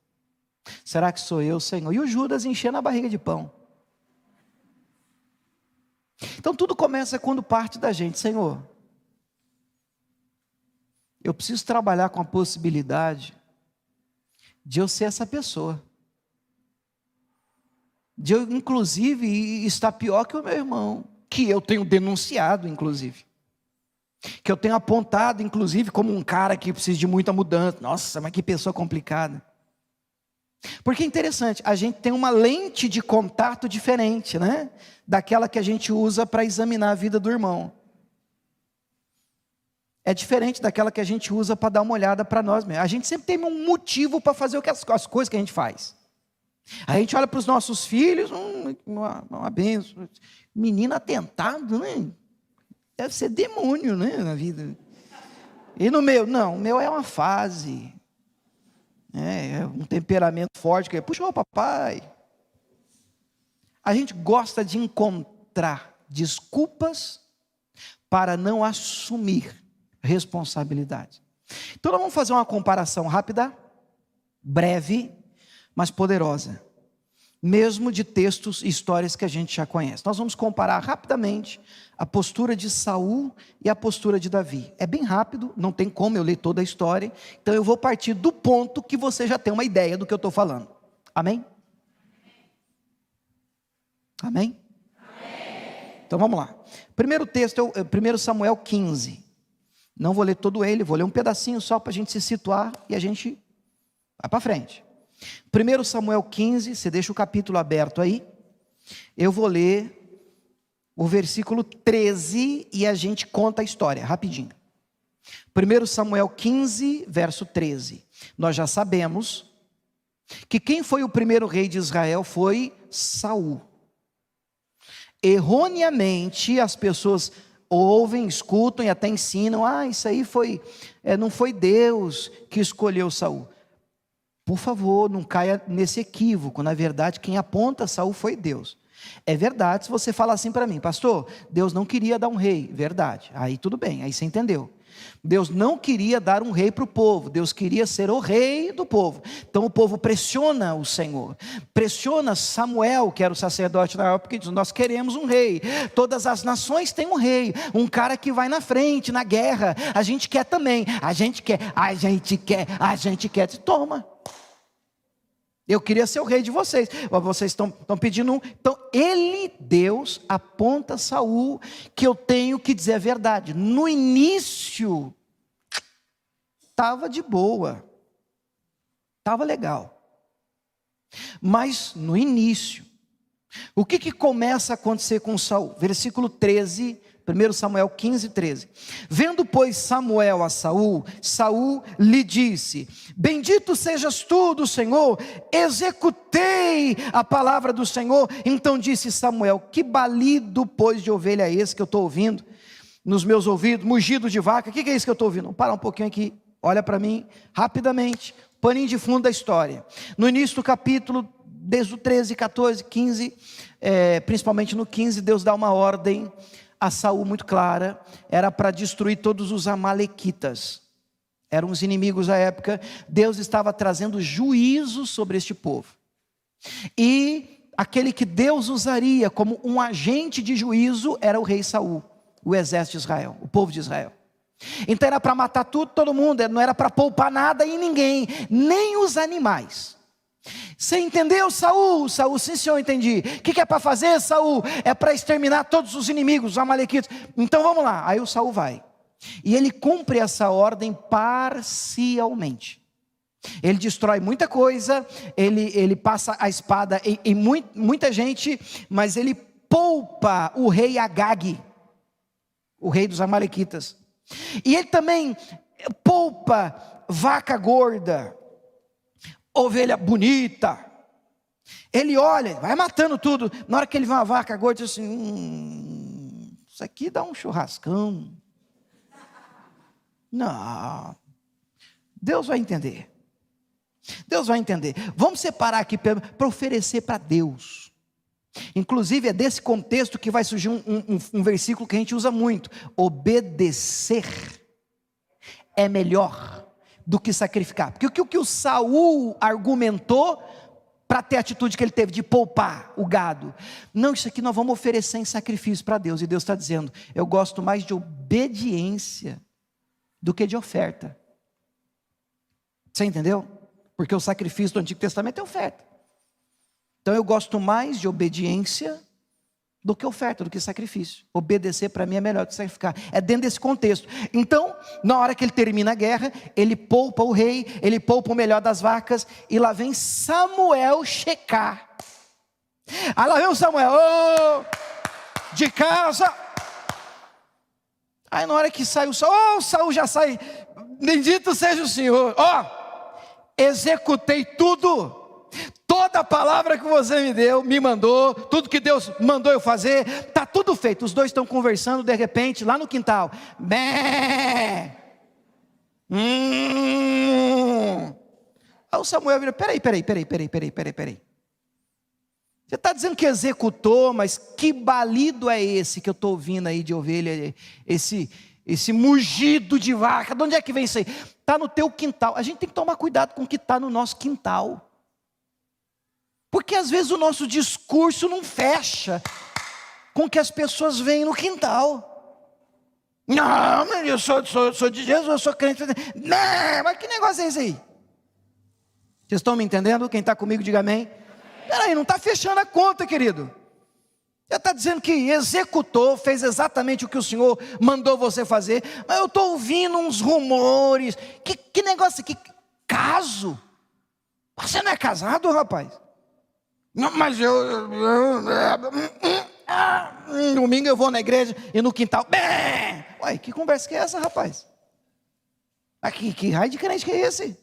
Será que sou eu, Senhor? E o Judas enchendo a barriga de pão. Então tudo começa quando parte da gente: Senhor, eu preciso trabalhar com a possibilidade de eu ser essa pessoa, de eu inclusive estar pior que o meu irmão, que eu tenho denunciado inclusive, que eu tenho apontado inclusive como um cara que precisa de muita mudança. Nossa, mas que pessoa complicada. Porque é interessante, a gente tem uma lente de contato diferente, né? Daquela que a gente usa para examinar a vida do irmão. É diferente daquela que a gente usa para dar uma olhada para nós mesmos. A gente sempre tem um motivo para fazer as coisas que a gente faz. A gente olha para os nossos filhos, uma benção. Menino atentado, né? Deve ser demônio, né, na vida. E no meu? Não, o meu é uma fase. É um temperamento forte, que puxa o papai. A gente gosta de encontrar desculpas para não assumir responsabilidade. Então nós vamos fazer uma comparação rápida, breve, mas poderosa, mesmo de textos e histórias que a gente já conhece. Nós vamos comparar rapidamente a postura de Saul e a postura de Davi. É bem rápido, não tem como eu ler toda a história, então eu vou partir do ponto que você já tem uma ideia do que eu estou falando. Amém? Amém? Amém? Então vamos lá. Primeiro texto é 1 Samuel 15. Não vou ler todo ele, vou ler um pedacinho só para a gente se situar e a gente vai para frente. 1 Samuel 15, você deixa o capítulo aberto aí. Eu vou ler o versículo 13 e a gente conta a história, rapidinho. 1 Samuel 15, verso 13. Nós já sabemos que quem foi o primeiro rei de Israel foi Saul. Erroneamente as pessoas ouvem, escutam e até ensinam: isso aí não foi Deus que escolheu Saul. Por favor, não caia nesse equívoco. Na verdade, quem aponta Saul foi Deus. É verdade se você falar assim para mim: pastor, Deus não queria dar um rei. Verdade, aí tudo bem, aí você entendeu. Deus não queria dar um rei para o povo, Deus queria ser o rei do povo. Então o povo pressiona o Senhor, pressiona Samuel, que era o sacerdote na época, porque diz: nós queremos um rei. Todas as nações têm um rei, um cara que vai na frente, na guerra. A gente quer também, a gente quer. Toma. Eu queria ser o rei de vocês, mas vocês estão pedindo um. Então Deus aponta Saul, que eu tenho que dizer a verdade. No início estava de boa, estava legal, mas no início, o que começa a acontecer com Saul? Versículo 13, 1 Samuel 15, 13. Vendo, pois, Samuel a Saul, Saul lhe disse: bendito sejas tu do Senhor, executei a palavra do Senhor. Então disse Samuel: que balido, pois, de ovelha é esse que eu estou ouvindo nos meus ouvidos? Mugido de vaca. O que é isso que eu estou ouvindo? Vamos parar um pouquinho aqui, olha para mim, rapidamente, paninho de fundo da história. No início do capítulo, desde o 13, 14, 15, principalmente no 15, Deus dá uma ordem a Saul muito clara. Era para destruir todos os amalequitas, eram os inimigos da época. Deus estava trazendo juízo sobre este povo, e aquele que Deus usaria como um agente de juízo era o rei Saul, o exército de Israel, o povo de Israel. Então era para matar tudo, todo mundo, não era para poupar nada em ninguém, nem os animais. Você entendeu, Saul? Saul, sim, senhor, entendi. O que é para fazer, Saul? É para exterminar todos os inimigos, os amalequitas. Então vamos lá. Aí o Saul vai. E ele cumpre essa ordem parcialmente. Ele destrói muita coisa, ele passa a espada em muita gente, mas ele poupa o rei Agag, o rei dos amalequitas. E ele também poupa vaca gorda, ovelha bonita. Ele olha, vai matando tudo. Na hora que ele vê uma vaca gorda, diz assim: isso aqui dá um churrascão. Não, Deus vai entender. Deus vai entender. Vamos separar aqui para oferecer para Deus. Inclusive é desse contexto que vai surgir um versículo que a gente usa muito: obedecer é melhor do que sacrificar. Porque o que o Saul argumentou para ter a atitude que ele teve de poupar o gado, não, isso aqui nós vamos oferecer em sacrifício para Deus. E Deus está dizendo: eu gosto mais de obediência do que de oferta. Você entendeu? Porque o sacrifício do Antigo Testamento é oferta. Então eu gosto mais de obediência do que oferta, do que sacrifício. Obedecer para mim é melhor do que sacrificar. É dentro desse contexto. Então, na hora que ele termina a guerra, ele poupa o rei, ele poupa o melhor das vacas, e lá vem Samuel checar. Aí lá vem o Samuel, de casa. Aí na hora que sai o Saul, o Saul já sai: bendito seja o Senhor, executei tudo. Toda a palavra que você me deu, me mandou, tudo que Deus mandou eu fazer, está tudo feito. Os dois estão conversando, de repente, lá no quintal. Bé! Aí o Samuel vira: peraí. Você está dizendo que executou, mas que balido é esse que eu estou ouvindo aí de ovelha, esse mugido de vaca? De onde é que vem isso aí? Está no teu quintal. A gente tem que tomar cuidado com o que está no nosso quintal. Porque às vezes o nosso discurso não fecha com o que as pessoas veem no quintal. Não, mas eu sou de Jesus, eu sou crente. Não, mas que negócio é esse aí? Vocês estão me entendendo? Quem está comigo, diga amém. Peraí, não está fechando a conta, querido. Você está dizendo que executou, fez exatamente o que o Senhor mandou você fazer, mas eu estou ouvindo uns rumores. Que negócio aqui? Caso? Você não é casado, rapaz? Não, mas domingo eu vou na igreja e no quintal. Ué, que conversa que é essa, rapaz? Que raio de crente que é esse?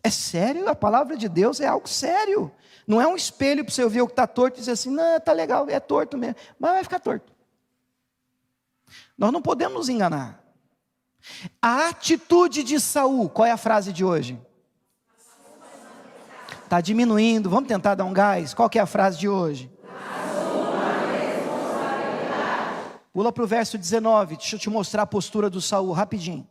É sério, a palavra de Deus é algo sério. Não é um espelho para você ouvir o que está torto e dizer assim: não, está legal, é torto mesmo, mas vai ficar torto. Nós não podemos nos enganar. A atitude de Saul, qual é a frase de hoje? Está diminuindo, vamos tentar dar um gás. Qual que é a frase de hoje? Pula para o verso 19, deixa eu te mostrar a postura do Saul, rapidinho.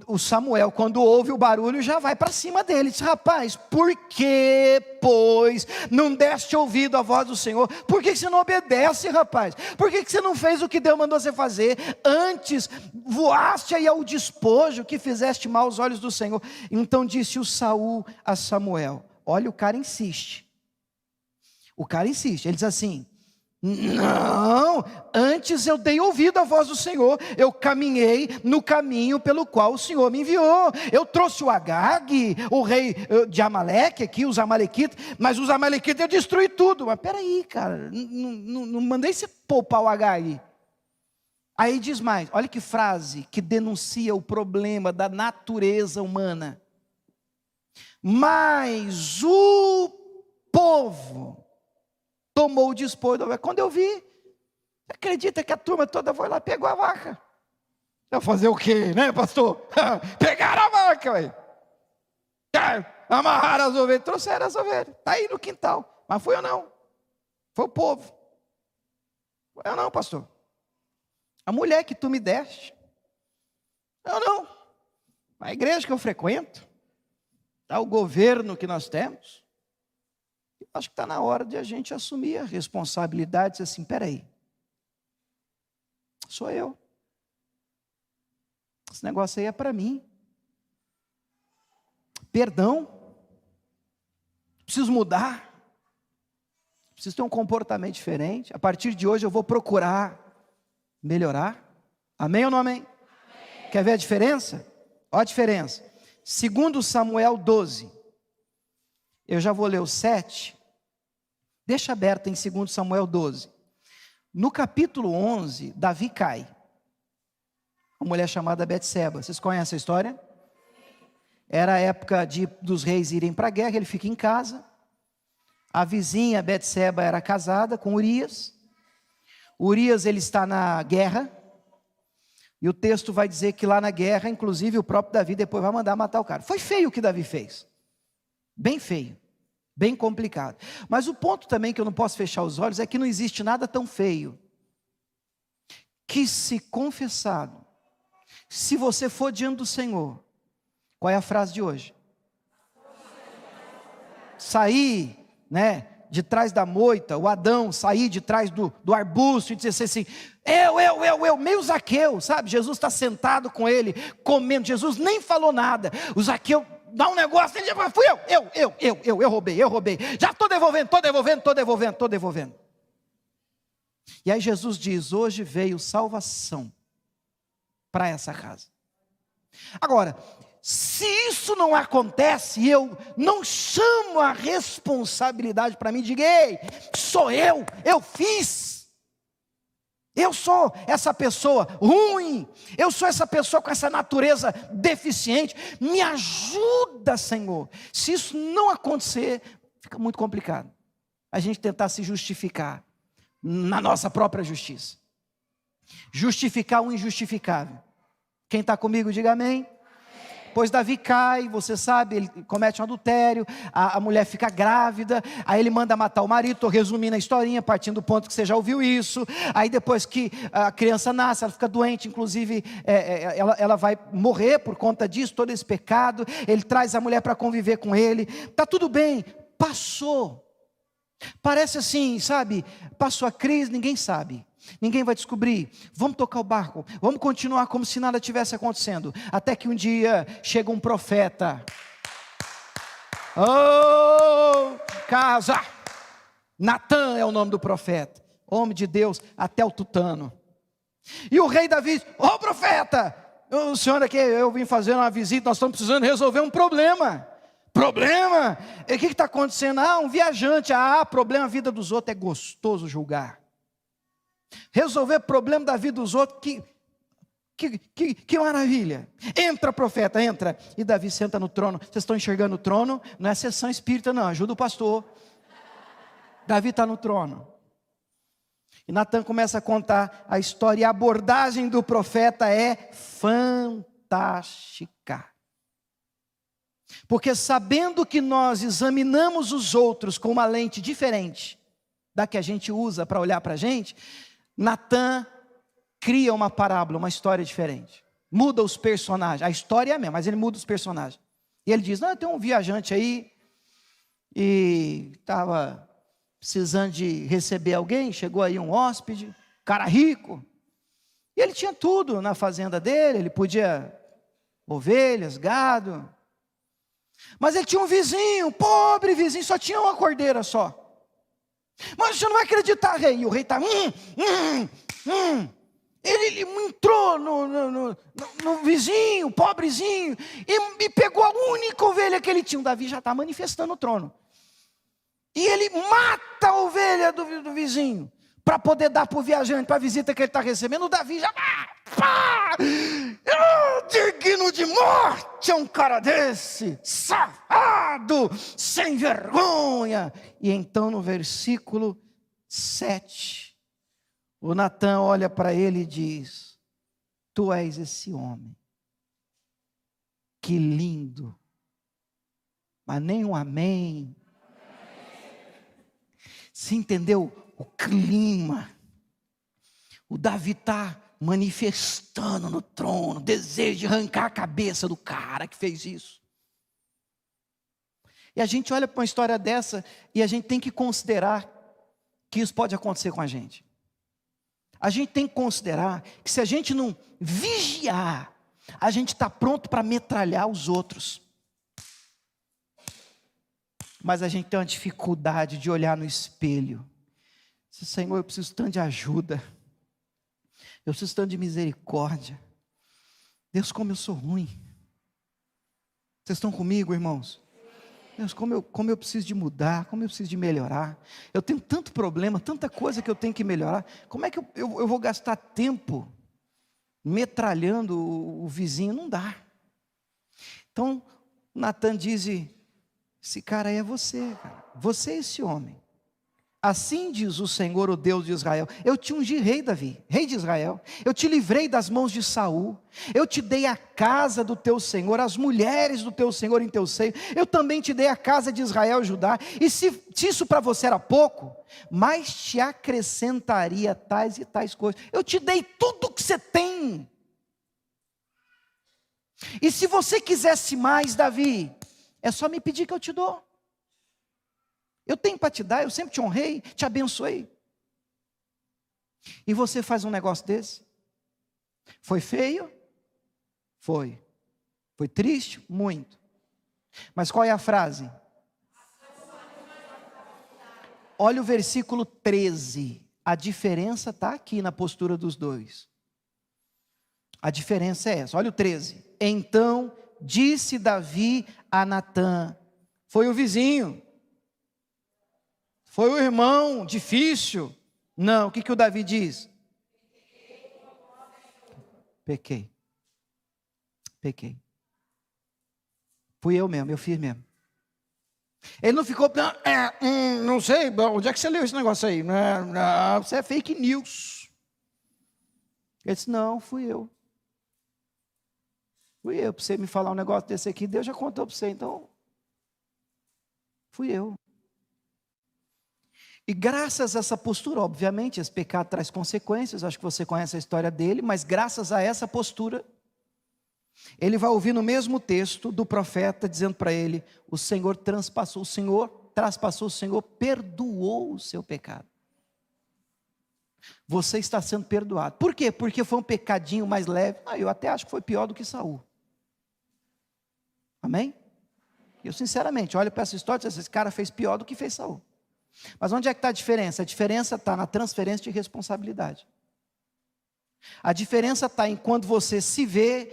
O Samuel, quando ouve o barulho, já vai para cima dele. Diz: rapaz, por que, pois, não deste ouvido à voz do Senhor? Por que você não obedece, rapaz? Por que você não fez o que Deus mandou você fazer? Antes, voaste aí ao despojo, que fizeste mal aos olhos do Senhor. Então disse o Saul a Samuel: olha, o cara insiste. Ele diz assim: não, antes eu dei ouvido à voz do Senhor, eu caminhei no caminho pelo qual o Senhor me enviou. Eu trouxe o Agag, o rei de Amaleque aqui, os amalequitas, mas os amalequitas eu destruí tudo. Mas peraí, cara, não mandei você poupar o Agag. Aí diz mais, olha que frase que denuncia o problema da natureza humana. Mas o povo tomou o despojo. Quando eu vi, acredita que a turma toda foi lá e pegou a vaca. Eu fazer o quê, né, pastor? Pegaram a vaca, ué. Amarraram as ovelhas, trouxeram as ovelhas. Está aí no quintal. Mas foi eu não. Foi o povo. Foi eu não, pastor. A mulher que tu me deste. Eu não. A igreja que eu frequento. Tá o governo que nós temos. Acho que está na hora de a gente assumir a responsabilidade e dizer assim: peraí, sou eu. Esse negócio aí é para mim. Perdão preciso mudar, preciso ter um comportamento diferente. A partir de hoje eu vou procurar melhorar. Amém ou não amém? Amém. Quer ver a diferença? Olha a diferença. 2 Samuel 12. Eu já vou ler o 7. Deixa aberto em 2 Samuel 12. No capítulo 11, Davi cai. Uma mulher chamada Betseba. Vocês conhecem a história? Era a época dos reis irem para a guerra, ele fica em casa. A vizinha Betseba era casada com Urias. Urias, ele está na guerra. E o texto vai dizer que lá na guerra, inclusive o próprio Davi depois vai mandar matar o cara. Foi feio o que Davi fez. Bem feio. Bem complicado. Mas o ponto também que eu não posso fechar os olhos é que não existe nada tão feio que, se confessado, se você for diante do Senhor, qual é a frase de hoje? Sair, de trás da moita, o Adão sair de trás do arbusto e dizer assim, eu, meio Zaqueu, sabe? Jesus está sentado com ele, comendo, Jesus nem falou nada, o Zaqueu dá um negócio, ele já fui eu roubei, já estou devolvendo. E aí Jesus diz, hoje veio salvação para essa casa. Agora, se isso não acontece, e eu não chamo a responsabilidade para mim, diga, ei, sou eu fiz, eu sou essa pessoa ruim, eu sou essa pessoa com essa natureza deficiente, me ajuda, Senhor. Se isso não acontecer, fica muito complicado, a gente tentar se justificar, na nossa própria justiça, justificar o injustificável. Quem está comigo, diga amém. Pois Davi cai, você sabe, ele comete um adultério, a mulher fica grávida, aí ele manda matar o marido, estou resumindo a historinha, partindo do ponto que você já ouviu isso, aí depois que a criança nasce, ela fica doente, inclusive ela vai morrer por conta disso, todo esse pecado, ele traz a mulher para conviver com ele, está tudo bem, passou, parece assim, sabe, passou a crise, ninguém sabe. Ninguém vai descobrir, vamos tocar o barco, vamos continuar como se nada tivesse acontecendo, até que um dia chega um profeta, casa, Natã é o nome do profeta, homem de Deus até o tutano, e o rei Davi, profeta, o senhor aqui, eu vim fazer uma visita, nós estamos precisando resolver um problema, e o que está acontecendo? Um viajante, problema, a vida dos outros, é gostoso julgar, resolver problema da vida dos outros, que maravilha. Entra, profeta, entra. E Davi senta no trono. Vocês estão enxergando o trono? Não é sessão espírita não, ajuda o pastor. Davi está no trono. E Natã começa a contar a história. E a abordagem do profeta é fantástica. Porque sabendo que nós examinamos os outros com uma lente diferente da que a gente usa para olhar para a gente, Natã cria uma parábola, uma história diferente, muda os personagens, a história é a mesma, mas ele muda os personagens, e ele diz, tem um viajante aí, e estava precisando de receber alguém, chegou aí um hóspede, cara rico, e ele tinha tudo na fazenda dele, ele podia, ovelhas, gado, mas ele tinha um vizinho, pobre vizinho, só tinha uma cordeira só, mas você não vai acreditar, rei. E o rei está, Ele entrou no vizinho, pobrezinho, e pegou a única ovelha que ele tinha. O Davi já está manifestando o trono. E ele mata a ovelha do vizinho, para poder dar para o viajante, para a visita que ele está recebendo. O Davi já, digno de morte é um cara desse, safado, sem vergonha. E então no versículo 7, o Natã olha para ele e diz, tu és esse homem, que lindo, mas nem um amém. Você entendeu o clima? O Davi está manifestando no trono, desejo de arrancar a cabeça do cara que fez isso. E a gente olha para uma história dessa, e a gente tem que considerar que isso pode acontecer com a gente. A gente tem que considerar que se a gente não vigiar, a gente está pronto para metralhar os outros. Mas a gente tem uma dificuldade de olhar no espelho. Senhor, eu preciso tanto de ajuda. Eu preciso tanto de misericórdia. Deus, como eu sou ruim. Vocês estão comigo, irmãos? Deus, como eu preciso de mudar, como eu preciso de melhorar. Eu tenho tanto problema, tanta coisa que eu tenho que melhorar. Como é que eu vou gastar tempo metralhando o vizinho? Não dá. Então, Natan diz, esse cara aí é você, cara. Você é esse homem. Assim diz o Senhor, o Deus de Israel: eu te ungi rei, Davi, rei de Israel. Eu te livrei das mãos de Saul. Eu te dei a casa do teu Senhor, as mulheres do teu Senhor em teu seio. Eu também te dei a casa de Israel e Judá. E se isso para você era pouco, mais te acrescentaria tais e tais coisas. Eu te dei tudo o que você tem. E se você quisesse mais, Davi, é só me pedir que eu te dou. Eu tenho para te dar, eu sempre te honrei, te abençoei. E você faz um negócio desse? Foi feio? Foi. Foi triste? Muito. Mas qual é a frase? Olha o versículo 13. A diferença está aqui na postura dos dois. A diferença é essa. Olha o 13. Então disse Davi a Natã. Foi o vizinho. Foi o irmão difícil? Não, o que o Davi diz? Pequei. Fui eu mesmo, eu fiz mesmo. Ele não ficou, não sei, onde é que você leu esse negócio aí? Não, você é fake news. Ele disse, não, fui eu. Para você me falar um negócio desse aqui, Deus já contou para você, então, fui eu. E graças a essa postura, obviamente, esse pecado traz consequências, acho que você conhece a história dele, mas graças a essa postura, ele vai ouvir no mesmo texto do profeta, dizendo para ele, o Senhor traspassou, o Senhor perdoou o seu pecado. Você está sendo perdoado. Por quê? Porque foi um pecadinho mais leve. Eu até acho que foi pior do que Saul. Amém? Eu sinceramente olho para essa história e digo, esse cara fez pior do que fez Saul. Mas onde é que está a diferença? A diferença está na transferência de responsabilidade. A diferença está em quando você se vê,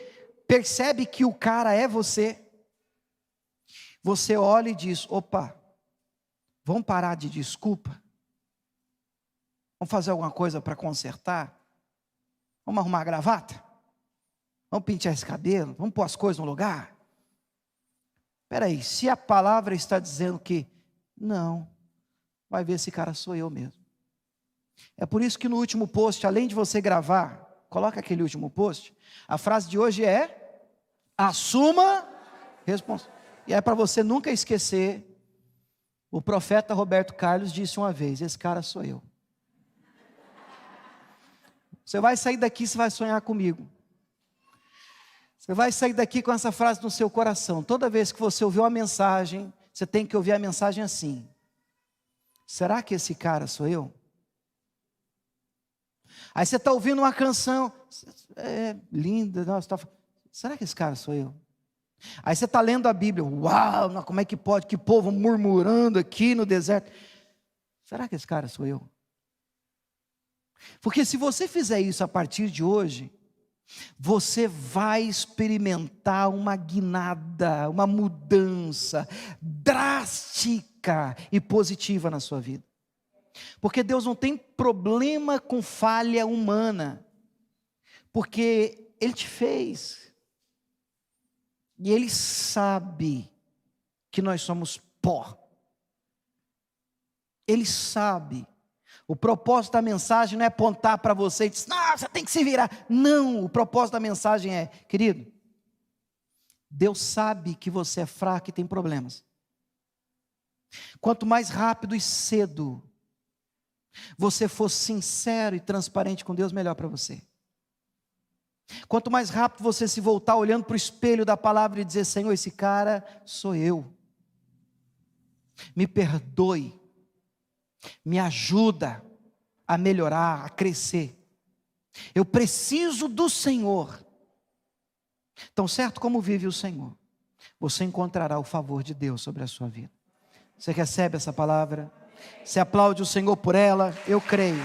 percebe que o cara é você. Você olha e diz, opa, vamos parar de desculpa? Vamos fazer alguma coisa para consertar? Vamos arrumar a gravata? Vamos pentear esse cabelo? Vamos pôr as coisas no lugar? Espera aí, se a palavra está dizendo que não, vai ver, esse cara sou eu mesmo. É por isso que no último post, além de você gravar, coloca aquele último post, a frase de hoje é, assuma responsabilidade. E é para você nunca esquecer, o profeta Roberto Carlos disse uma vez, esse cara sou eu. Você vai sair daqui, você vai sonhar comigo. Você vai sair daqui com essa frase no seu coração. Toda vez que você ouvir uma mensagem, você tem que ouvir a mensagem assim. Será que esse cara sou eu? Aí você está ouvindo uma canção, é linda, nossa, será que esse cara sou eu? Aí você está lendo a Bíblia, uau, como é que pode, que povo murmurando aqui no deserto. Será que esse cara sou eu? Porque se você fizer isso a partir de hoje, você vai experimentar uma guinada, uma mudança drástica e positiva na sua vida. Porque Deus não tem problema com falha humana, porque Ele te fez, e Ele sabe que nós somos pó, Ele sabe. O propósito da mensagem não é apontar para você e dizer, não, você tem que se virar. Não, o propósito da mensagem é, querido, Deus sabe que você é fraco e tem problemas. Quanto mais rápido e cedo você for sincero e transparente com Deus, melhor para você. Quanto mais rápido você se voltar olhando para o espelho da palavra e dizer, Senhor, esse cara sou eu. Me perdoe. Me ajuda a melhorar, a crescer. Eu preciso do Senhor. Tão certo como vive o Senhor, você encontrará o favor de Deus sobre a sua vida. Você recebe essa palavra? Você aplaude o Senhor por ela? Eu creio.